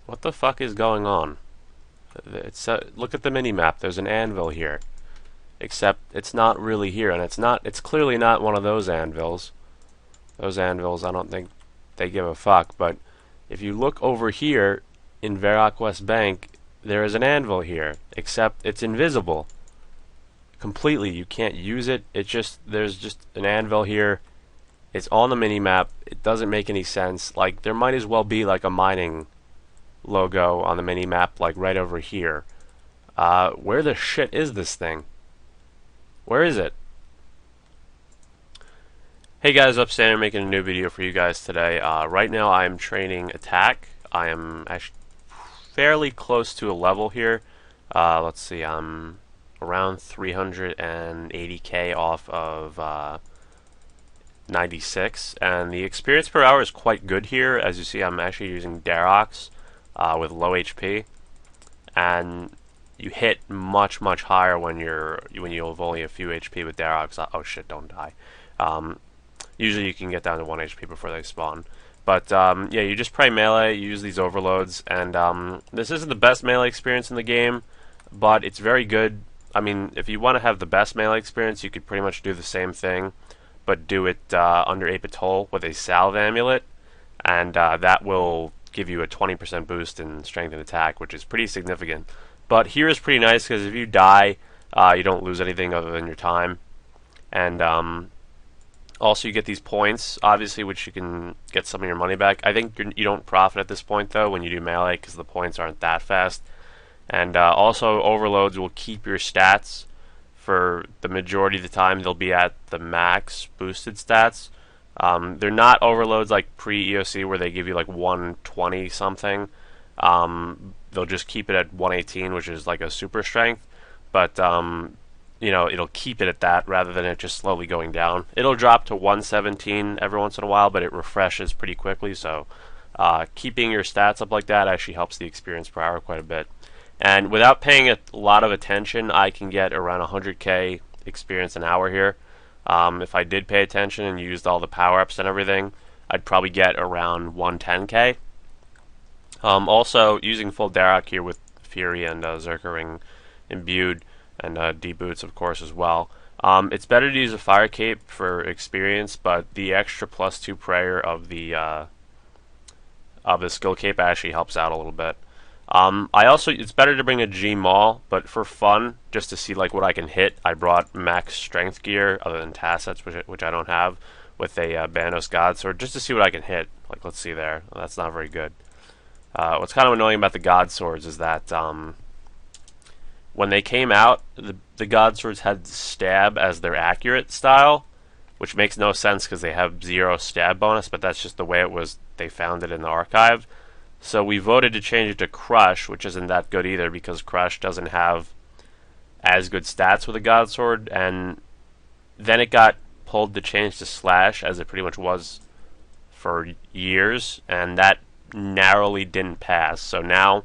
What the fuck is going on? Look at the mini map. There's an anvil here, except it's not really here, and it's not. It's clearly not one of those anvils. Those anvils, I don't think they give a fuck. But if you look over here in Varrock West Bank, there is an anvil here, except it's invisible completely. You can't use it. There's just an anvil here. It's on the mini map. It doesn't make any sense. Like there might as well be like a mining logo on the mini map, like right over here. Where the shit is this thing? Where is it? Hey guys, Upstander making a new video for you guys today. Right now I'm training attack. I am actually fairly close to a level here. Let's see, I'm around 380k off of 96, and the experience per hour is quite good here. As you see, I'm actually using Barrows with low HP, and you hit much higher when you have only a few HP with Barrows. Oh shit! Don't die. Usually you can get down to 1 HP before they spawn. But yeah, you just pray melee, you use these overloads, and this isn't the best melee experience in the game, but it's very good. I mean, if you want to have the best melee experience, you could pretty much do the same thing, but do it under 8-bit toll with a salve amulet, and that will give you a 20% boost in strength and attack, which is pretty significant. But here is pretty nice because if you die, you don't lose anything other than your time, and also, you get these points, obviously, which you can get some of your money back. I think you don't profit at this point, though, when you do melee, because the points aren't that fast. And also, overloads will keep your stats for the majority of the time. They'll be at the max boosted stats. They're not overloads like pre-EOC, where they give you like 120 something. They'll just keep it at 118, which is like a super strength. But you know, it'll keep it at that rather than it just slowly going down. It'll drop to 117 every once in a while, but it refreshes pretty quickly, so keeping your stats up like that actually helps the experience per hour quite a bit. And without paying a lot of attention, I can get around 100k experience an hour here. If I did pay attention and used all the power-ups and everything, I'd probably get around 110k. Also, using full Darok here with Fury and Zerkering imbued, and D-boots, of course, as well. It's better to use a fire cape for experience, but the extra +2 prayer of the skill cape actually helps out a little bit. It's better to bring a G Maul, but for fun, just to see like what I can hit, I brought max strength gear other than Tassets, which I don't have, with a Barrows Godsword, just to see what I can hit. Like, let's see there. Well, that's not very good. What's kind of annoying about the Godswords is that when they came out, the Godswords had stab as their accurate style, which makes no sense because they have 0 stab bonus, but that's just the way it was. They found it in the archive. So we voted to change it to Crush, which isn't that good either because Crush doesn't have as good stats with a Godsword, and then it got pulled to change to Slash, as it pretty much was for years, and that narrowly didn't pass. So now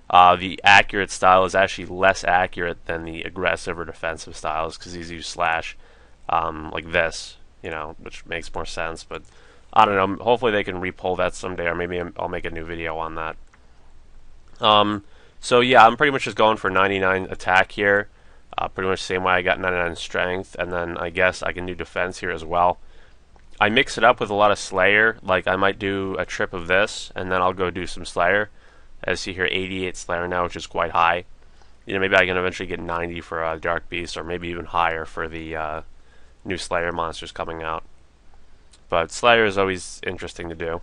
the accurate style is actually less accurate than the aggressive or defensive styles because these use Slash like this, you know, which makes more sense. But I don't know. Hopefully they can repull that someday, or maybe I'll make a new video on that. So yeah, I'm pretty much just going for 99 attack here. Pretty much the same way I got 99 strength, and then I guess I can do defense here as well. I mix it up with a lot of Slayer. Like I might do a trip of this, and then I'll go do some Slayer. As you see here, 88 Slayer now, which is quite high. You know, maybe I can eventually get 90 for Dark Beast, or maybe even higher for the new Slayer monsters coming out. But Slayer is always interesting to do.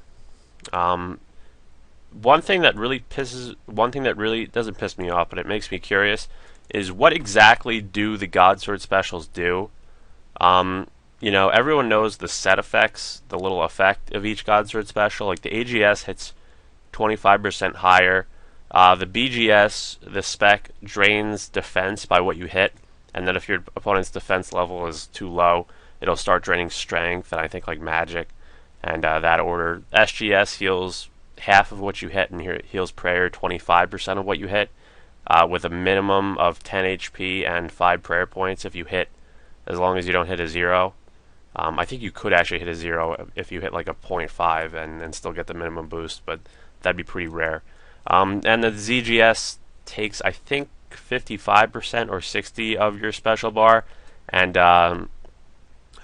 One thing that really doesn't piss me off, but it makes me curious, is what exactly do the Godsword specials do? You know, everyone knows the set effects, the little effect of each Godsword special. Like the AGS hits 25% higher. The BGS, the spec, drains defense by what you hit, and then if your opponent's defense level is too low, it'll start draining strength, and I think like magic, and that order. SGS heals half of what you hit, and here it heals prayer 25% of what you hit, with a minimum of 10 HP and 5 prayer points if you hit, as long as you don't hit a 0. I think you could actually hit a 0 if you hit like a 0.5 and still get the minimum boost, but that'd be pretty rare. And the ZGS takes, I think, 55% or 60 of your special bar, and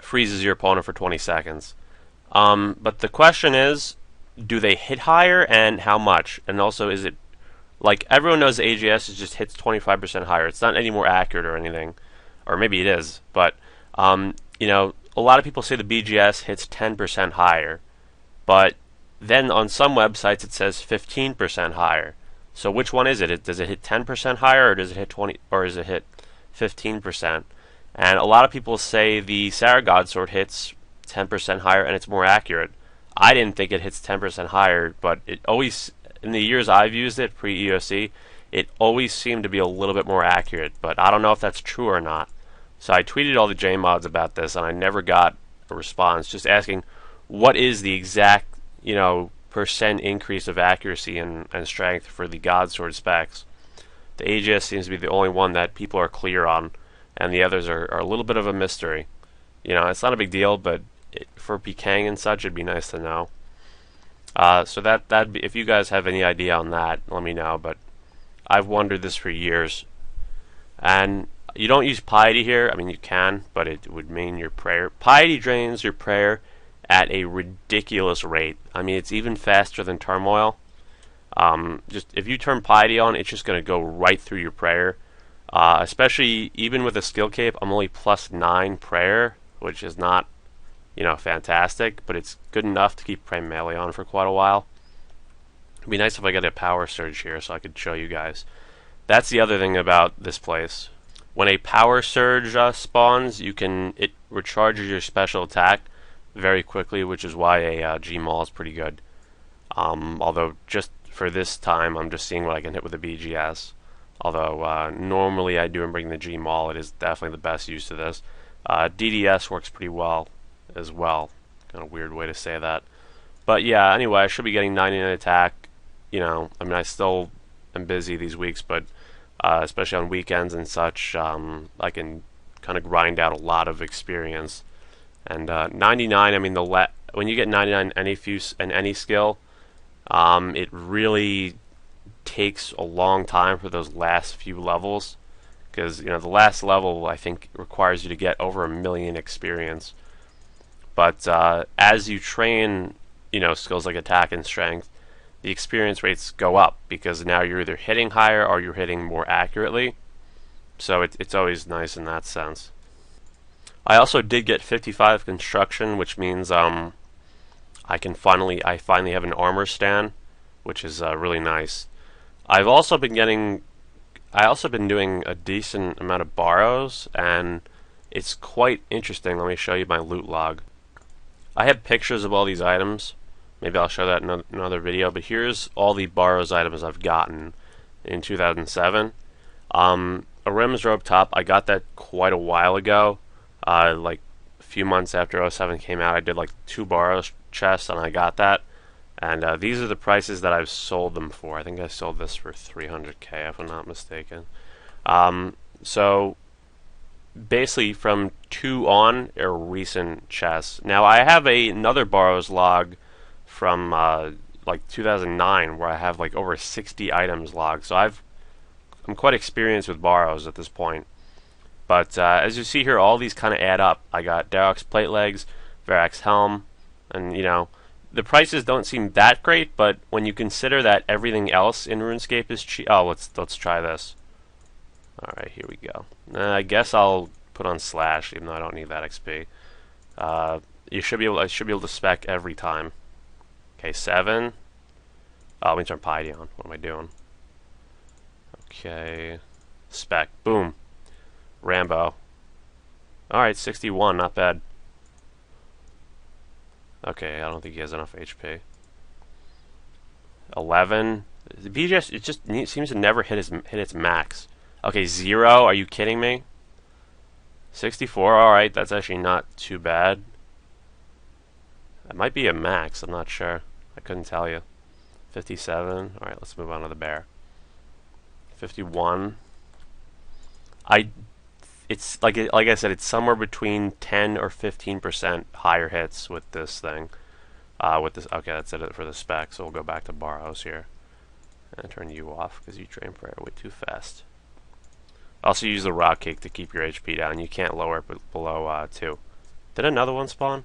freezes your opponent for 20 seconds. But the question is, do they hit higher, and how much? And also, is it like everyone knows the AGS is just hits 25% higher? It's not any more accurate or anything, or maybe it is. But you know, a lot of people say the BGS hits 10% higher, but then on some websites it says 15% higher. So which one is it? Does it hit 10% higher, or does it hit 20, or does it hit 15%? And a lot of people say the Sarah Godsword hits 10% higher and it's more accurate. I didn't think it hits 10% higher, but it always, in the years I've used it, pre-EOC, it always seemed to be a little bit more accurate, but I don't know if that's true or not. So I tweeted all the JMods about this, and I never got a response, just asking what is the exact, you know, percent increase of accuracy and strength for the Godsword specs. The AGS seems to be the only one that people are clear on, and the others are a little bit of a mystery. You know, it's not a big deal, but for PKing and such, it'd be nice to know. So that'd be, if you guys have any idea on that, let me know. But I've wondered this for years. And you don't use piety here. I mean, you can, but it would mean your prayer. Piety drains your prayer at a ridiculous rate. I mean, it's even faster than turmoil. Just if you turn piety on, it's just going to go right through your prayer. Especially even with a skill cape, I'm only +9 prayer, which is not, you know, fantastic, but it's good enough to keep praying melee on for quite a while. It'd be nice if I get a power surge here so I could show you guys. That's the other thing about this place. When a power surge spawns, it recharges your special attack very quickly, which is why a G-Maul is pretty good. Although just for this time, I'm just seeing what I can hit with the BGS. Although normally I do bring the G-Maul, it is definitely the best use of this. DDS works pretty well as well. Kind of weird way to say that. But yeah, anyway, I should be getting 99 attack. You know, I mean, I still am busy these weeks, but especially on weekends and such, I can kind of grind out a lot of experience. And 99, I mean, when you get 99 in any skill, it really takes a long time for those last few levels, because you know the last level I think requires you to get over 1 million experience. But as you train, you know, skills like attack and strength, the experience rates go up because now you're either hitting higher or you're hitting more accurately. So it's always nice in that sense. I also did get 55 construction, which means I finally have an armor stand, which is really nice. I've also been doing a decent amount of Barrows, and it's quite interesting. Let me show you my loot log. I have pictures of all these items. Maybe I'll show that in another video, but here's all the Barrows items I've gotten in 2007. A Rim's Robe Top, I got that quite a while ago. Like a few months after 07 came out, I did like 2 Barrows chests, and I got that. And these are the prices that I've sold them for. I think I sold this for 300k, if I'm not mistaken. So basically, from 2 on are recent chests. Now I have another Barrows log from like 2009, where I have like over 60 items logged. So I'm quite experienced with Barrows at this point. But as you see here, all these kind of add up. I got Darok's plate legs, Varrac's helm, and you know, the prices don't seem that great, but when you consider that everything else in RuneScape is cheap. Oh, let's try this. All right, here we go. I guess I'll put on slash, even though I don't need that XP. I should be able to spec every time. Okay, 7. Oh, let me turn piety on. What am I doing? Okay, spec. Boom. Rambo. All right, 61. Not bad. Okay, I don't think he has enough HP. 11. The BGS, it just seems to never hit its max. Okay, 0. Are you kidding me? 64. All right, that's actually not too bad. It might be a max. I'm not sure. I couldn't tell you. 57. All right, let's move on to the bear. 51. It's like I said, it's somewhere between 10 or 15% higher hits with this thing. Okay, that's it for the spec. So we'll go back to Barrows here. And turn you off because you drain prayer way too fast. Also use the rock cake to keep your HP down. You can't lower it below 2. Did another one spawn?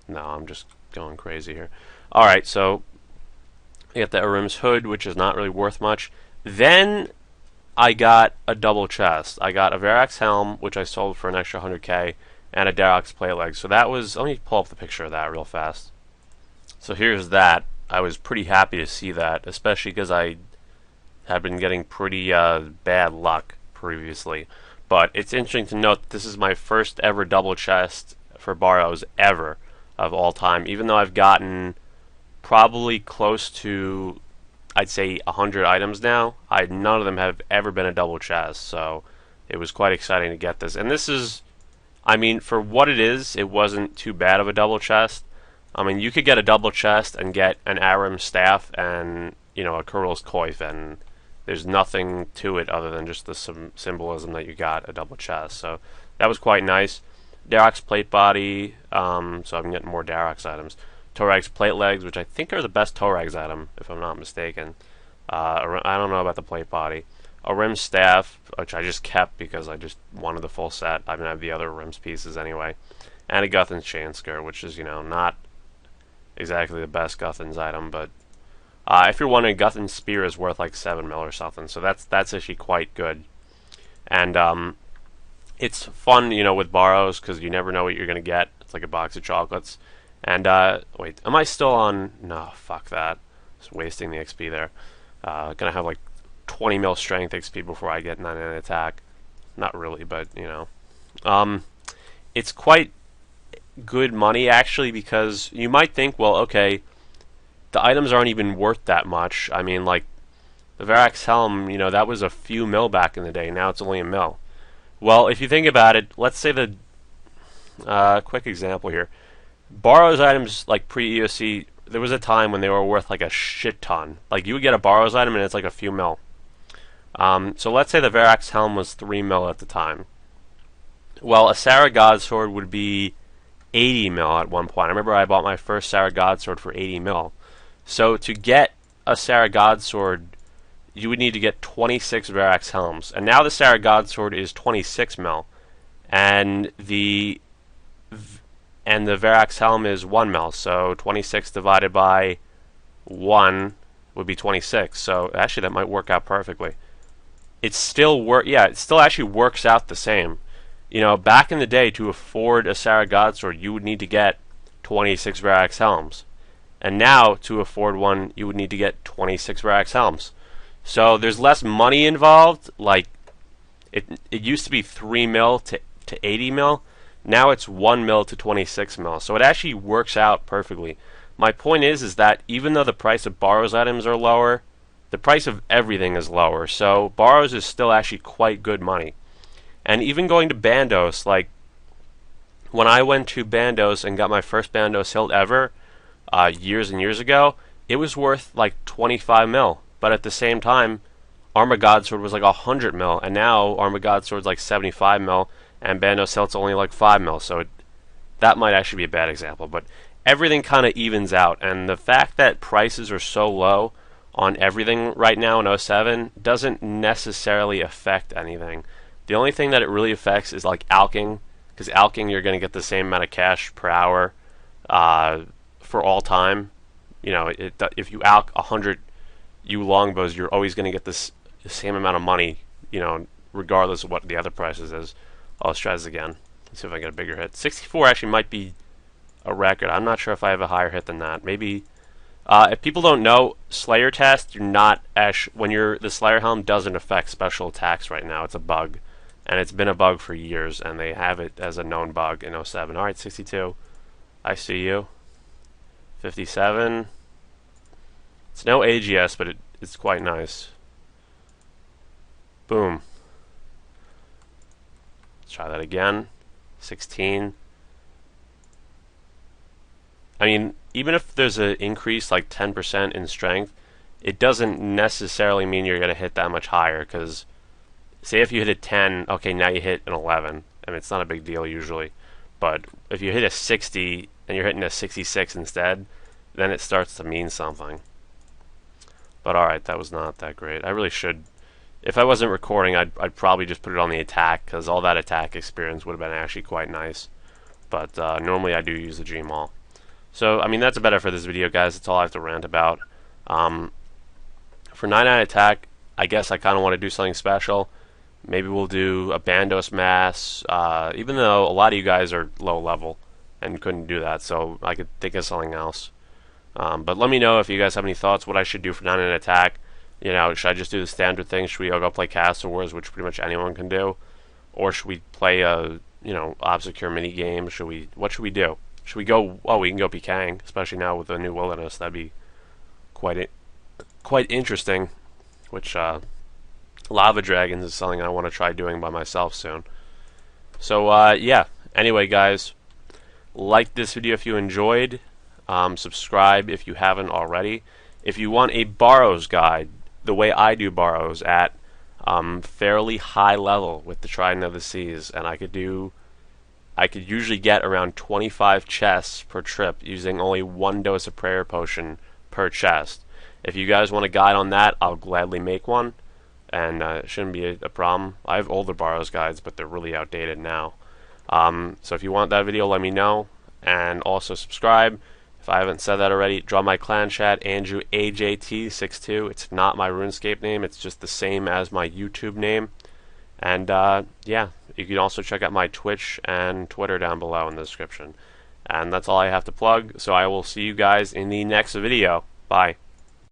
No, I'm just going crazy here. Alright, so I got the Arim's hood, which is not really worth much. Then I got a double chest. I got a Verax helm, which I sold for an extra 100k, and a Darox plate leg. So that was, let me pull up the picture of that real fast. So here's that. I was pretty happy to see that, especially because I had been getting pretty bad luck previously. But it's interesting to note that this is my first ever double chest for Barrows ever of all time, even though I've gotten probably close to, I'd say, 100 items now. None of them have ever been a double chest, so it was quite exciting to get this. And this is, I mean, for what it is, it wasn't too bad of a double chest. I mean, you could get a double chest and get an Arim staff and, you know, a Kurl's coif, and there's nothing to it other than just the symbolism that you got a double chest. So that was quite nice. Darox plate body, so I'm getting more Darox items. Torax plate legs, which I think are the best Torax item, if I'm not mistaken. I don't know about the plate body. A Rim's staff, which I just kept because I just wanted the full set. I didn't have the other Rim's pieces anyway. And a Guthin's chain skirt, which is, you know, not exactly the best Guthin's item, but if you're wondering, Guthin's spear is worth like 7 mil or something, so that's actually quite good. And it's fun, you know, with Barrows, because you never know what you're going to get. It's like a box of chocolates. And, wait, am I still on? No, fuck that. Just wasting the XP there. Gonna have like 20 mil strength XP before I get 99 attack. Not really, but, you know. It's quite good money, actually, because you might think, well, okay, the items aren't even worth that much. I mean, like, the Verax helm, you know, that was a few mil back in the day. Now it's only a mil. Well, if you think about it, let's say the quick example here. Barrows items, like pre-EOC, there was a time when they were worth like a shit ton. Like, you would get a Barrows item and it's like a few mil. So let's say the Verax helm was 3 mil at the time. Well, a Sarah Godsword would be 80 mil at one point. I remember I bought my first Sarah Godsword for 80 mil. So to get a Sarah Godsword, you would need to get 26 Verax helms. And now the Sarah Godsword is 26 mil. And the Verax helm is 1 mil. So 26 divided by 1 would be 26. So actually that might work out perfectly. It still it still actually works out the same. You know, back in the day, to afford a Sarah Godsword, you would need to get 26 Verax helms. And now, to afford one, you would need to get 26 Verax helms. So there's less money involved. Like, it used to be 3 mil to 80 mil. Now it's 1 mil to 26 mil. So it actually works out perfectly. My point is that even though the price of Barrows items are lower, the price of everything is lower. So Barrows is still actually quite good money. And even going to Bandos, like, when I went to Bandos and got my first Bandos hilt ever, years and years ago, it was worth like 25 mil. But at the same time, Armor Godsword was like 100 mil, and now Armor Godsword's like 75 mil, and Bandos hilt's only like 5 mil. So that might actually be a bad example, but everything kind of evens out. And the fact that prices are so low on everything right now in 07 doesn't necessarily affect anything. The only thing that it really affects is like alking, because alking you're going to get the same amount of cash per hour for all time. You know, if you alk 100 longbows, you're always going to get the same amount of money, you know, regardless of what the other prices is. I'll try this again. Let's see if I get a bigger hit. 64 actually might be a record. I'm not sure if I have a higher hit than that. Maybe. If people don't know, Slayer tests do not when the Slayer helm doesn't affect special attacks right now. It's a bug. And it's been a bug for years, and they have it as a known bug in 07. Alright, 62. I see you. 57. It's no AGS, but it's quite nice. Boom. Let's try that again. 16. I mean, even if there's an increase like 10% in strength, it doesn't necessarily mean you're going to hit that much higher, because say if you hit a 10, okay, now you hit an 11. I mean, it's not a big deal usually. But if you hit a 60 and you're hitting a 66 instead, then it starts to mean something. But alright, that was not that great. I really should... If I wasn't recording, I'd probably just put it on the attack, because all that attack experience would have been actually quite nice. But normally I do use the Gmaul. So, I mean, that's about it for this video, guys. That's all I have to rant about. For 9-9 attack, I guess I kind of want to do something special. Maybe we'll do a Bandos Mass, even though a lot of you guys are low level and couldn't do that, so I could think of something else. But let me know if you guys have any thoughts what I should do for 9-9 attack. You know, should I just do the standard thing? Should we all go play Castle Wars, which pretty much anyone can do? Or should we play a, you know, obscure mini game? What should we do? Should we go, oh, we can go PKing, especially now with the new Wilderness. That'd be quite interesting, which, Lava Dragons is something I want to try doing by myself soon. So, yeah. Anyway, guys, like this video if you enjoyed. Subscribe if you haven't already. If you want a Barrows guide, the way I do Barrows at fairly high level with the Trident of the Seas, and I could usually get around 25 chests per trip using only 1 dose of prayer potion per chest. If you guys want a guide on that, I'll gladly make one. And it shouldn't be a problem. I have older Barrows guides, but they're really outdated now. So if you want that video, let me know. And also subscribe. If I haven't said that already, draw my clan chat, Andrew AJT62. It's not my RuneScape name. It's just the same as my YouTube name. And yeah, you can also check out my Twitch and Twitter down below in the description. And that's all I have to plug. So I will see you guys in the next video. Bye.